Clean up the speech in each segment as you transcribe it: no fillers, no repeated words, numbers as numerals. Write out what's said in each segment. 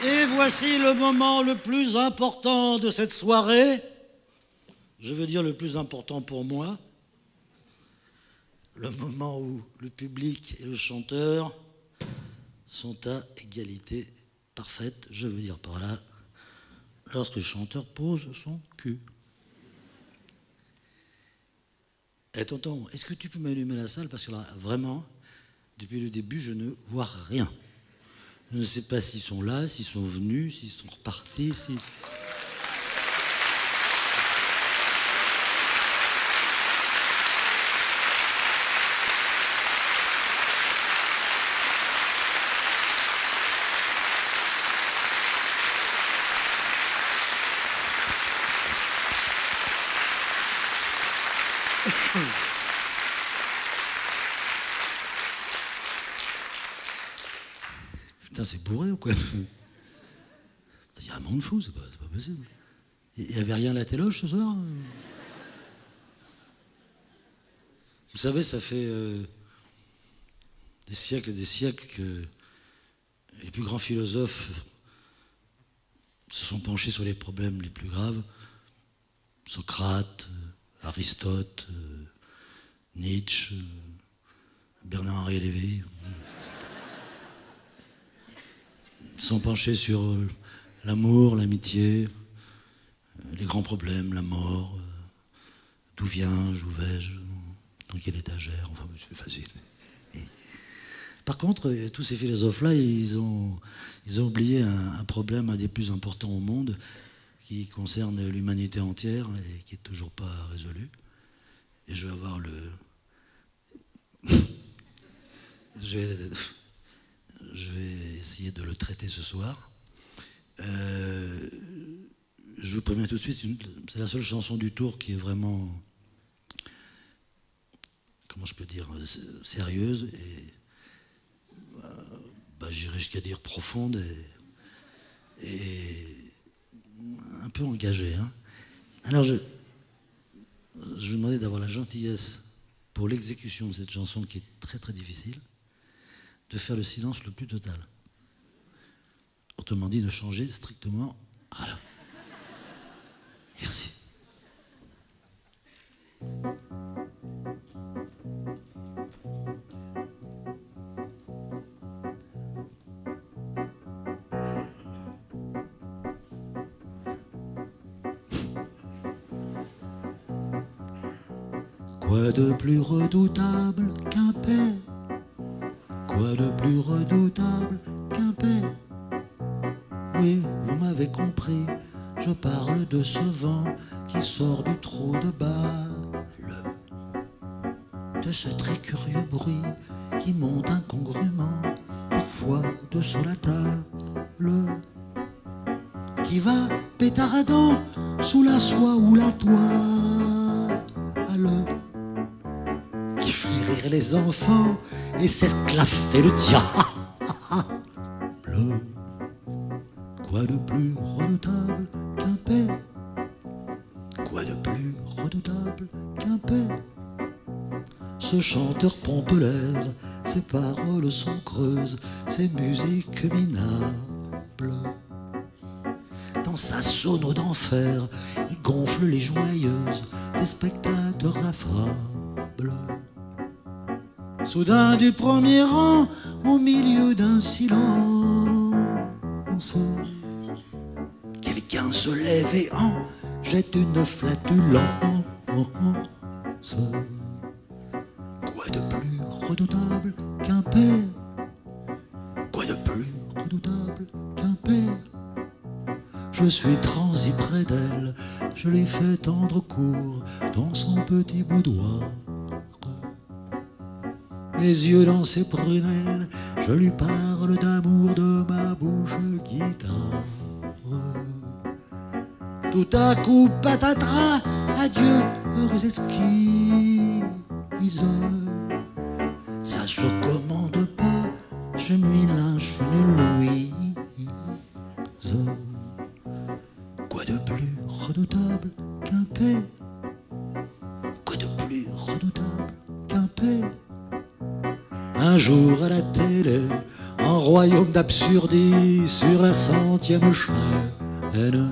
Et voici le moment le plus important de cette soirée. Je veux dire le plus important pour moi. Le moment où le public et le chanteur sont à égalité parfaite. Je veux dire par là, lorsque le chanteur pose son cul. Eh tonton, est-ce que tu peux m'allumer la salle? Parce que là, vraiment, depuis le début, je ne vois rien. Je ne sais pas s'ils sont là, s'ils sont venus, s'ils sont repartis, si... Putain, c'est bourré ou quoi? Il y a un monde fou, c'est pas possible. Il n'y avait rien à la téloge ce soir? Vous savez, ça fait des siècles et des siècles que les plus grands philosophes se sont penchés sur les problèmes les plus graves. Socrate, Aristote, Nietzsche, Bernard-Henri Lévy. Ils se sont penchés sur l'amour, l'amitié, les grands problèmes, la mort, d'où viens-je, où vais-je, dans quelle étagère, enfin c'est facile. Et par contre, tous ces philosophes-là, ils ont oublié un problème un des plus importants au monde, qui concerne l'humanité entière et qui n'est toujours pas résolu. Et je vais avoir je vais essayer de le traiter ce soir. Je vous préviens tout de suite, c'est la seule chanson du tour qui est vraiment, comment je peux dire, sérieuse et j'irais jusqu'à dire profonde et un peu engagée. Hein. Alors je vous demandais d'avoir la gentillesse pour l'exécution de cette chanson qui est très très difficile, de faire le silence le plus total. Autrement dit, de changer strictement rien. Merci. Quoi de plus redoutable qu'un père? Quoi de plus redoutable qu'un père? Oui, vous m'avez compris, je parle de ce vent qui sort du trou de balle, de ce très curieux bruit qui monte incongrument, parfois dessous la table, qui va pétaradant sous la soie ou la toile, qui fait rire les enfants et s'esclaffer le diable. Quoi de plus redoutable qu'un père? Quoi de plus redoutable qu'un père? Ce chanteur pompe l'air, ses paroles sont creuses, ses musiques minables. Dans sa sono d'enfer, il gonfle les joyeuses des spectateurs affables. Soudain du premier rang, au milieu d'un silence, quelqu'un se lève et en jette une flatulence. Quoi de plus redoutable qu'un père? Quoi de plus redoutable qu'un père? Je suis transi près d'elle, je lui fais tendre court dans son petit boudoir. Mes yeux dans ses prunelles, je lui parle d'amour de ma bouche guitare. Tout à coup, patatras, adieu, heureuse esquisse. Ça se commande pas, je lui lâche une louise. Quoi de plus redoutable qu'un père? redoutable qu'un père. Un jour à la télé, en royaume d'absurdie, sur la 100e chaîne,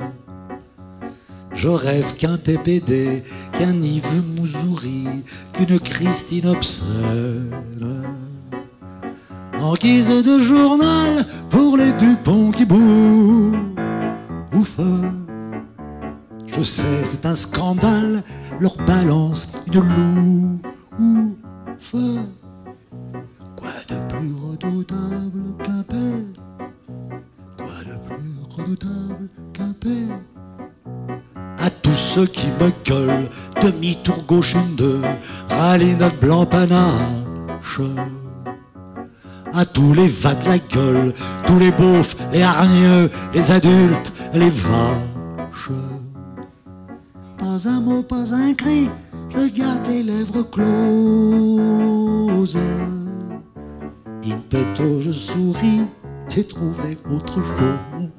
je rêve qu'un PPD, qu'un Yves Mouzouri, qu'une Christine obscène, en guise de journal pour les Dupont qui bouffent. Je sais, c'est un scandale, leur balance une louve. Quoi de plus redoutable qu'un père? Quoi de plus redoutable qu'un père? À tous ceux qui me collent, demi-tour gauche une deux, rallye notre blanc panache. À tous les vas de la gueule, tous les beaufs, les hargneux, les adultes, les vaches. Pas un mot, pas un cri, je garde les lèvres closes. In petto, je souris, j'ai trouvé autre chose.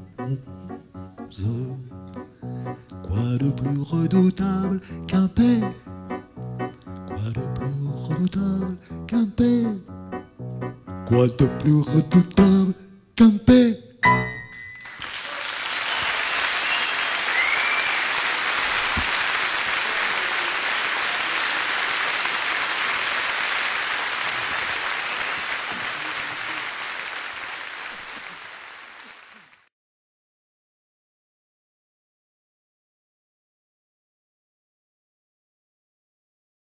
Quoi de plus redoutable qu'un père? Quoi de plus redoutable qu'un père? Quoi de plus redoutable qu'un père?